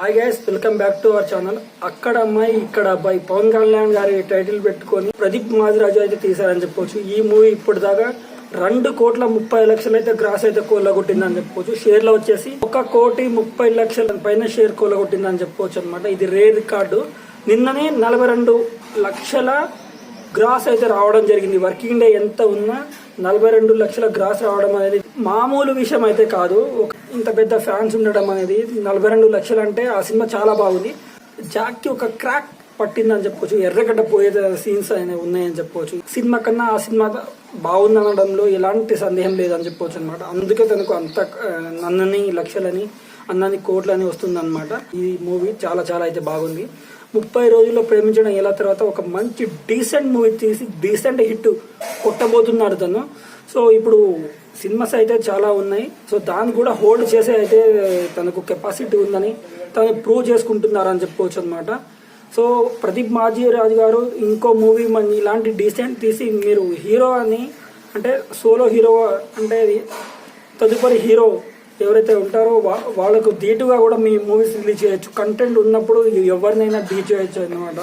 Hi guys, welcome back to our channel. అక్కడ అమ్మాయి ఇక్కడ అబ్బాయి పవన్ కళ్యాణ్ గారి టైటిల్ పెట్టుకొని ప్రదీప్ మాదిరాజు అయితే తీశారని చెప్పొచ్చు. ఈ మూవీ ఇప్పుడు దాకా 2,30,00,000 అయితే గ్రాస్ అయితే కొల్లగొట్టిందని చెప్పుకోవచ్చు. షేర్ లో వచ్చేసి 1,30,00,000 పైన షేర్ కొల్లగొట్టిందని చెప్పుకోవచ్చు అనమాట. ఇది రేర్ రికార్డు. నిన్ననే 42 లక్షల గ్రాస్ అయితే రావడం జరిగింది. వర్కింగ్ డే ఎంత ఉన్నా 42 లక్షల గ్రాస్ రావడం అనేది మామూలు విషయం అయితే కాదు. ఇంత పెద్ద ఫ్యాన్స్ ఉండడం అనేది 42 లక్షలు అంటే ఆ సినిమా చాలా బాగుంది. జాక్కి ఒక క్రాక్ పట్టిందని చెప్పుకోవచ్చు. ఎర్రగడ్డ పోయే సీన్స్ అనేవి ఉన్నాయని చెప్పుకోవచ్చు. సినిమా కన్నా ఆ సినిమా బాగుంది అనడంలో ఎలాంటి సందేహం లేదని చెప్పుకోవచ్చు అనమాట. అందుకే తనకు అంత నన్నని లక్షలని అన్నని కోట్లని వస్తుంది అనమాట. ఈ మూవీ చాలా చాలా అయితే బాగుంది. 30 రోజుల్లో ప్రేమించడం ఎలా తర్వాత ఒక మంచి డీసెంట్ మూవీ తీసి డీసెంట్ హిట్ కొట్టబోతున్నాడు తను. సో ఇప్పుడు సినిమాస్ అయితే చాలా ఉన్నాయి. సో దాన్ని కూడా హోల్డ్ చేసే అయితే తనకు కెపాసిటీ ఉందని తను ప్రూవ్ చేసుకుంటున్నారని చెప్పుకోవచ్చు అనమాట. సో ప్రదీప్ మాదిరాజు గారు ఇంకో మూవీ మన ఇలాంటి డీసెంట్ తీసి మీరు హీరో అని అంటే సోలో హీరో అంటే తదుపరి హీరో ఎవరైతే ఉంటారో వాళ్ళకు ధీటుగా కూడా మీ మూవీస్ రిలీజ్ చేయొచ్చు. కంటెంట్ ఉన్నప్పుడు ఎవరినైనా ఢీ చేయొచ్చు అనమాట.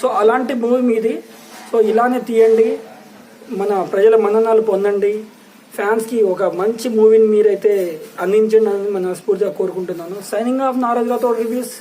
సో అలాంటి మూవీ మీది. సో ఇలానే తీయండి, మన ప్రజల మన్ననాలు పొందండి, ఫ్యాన్స్కి ఒక మంచి మూవీని మీరైతే అందించండి అని మనస్ఫూర్తిగా కోరుకుంటున్నాను. Signing off Naraj Rathod reviews.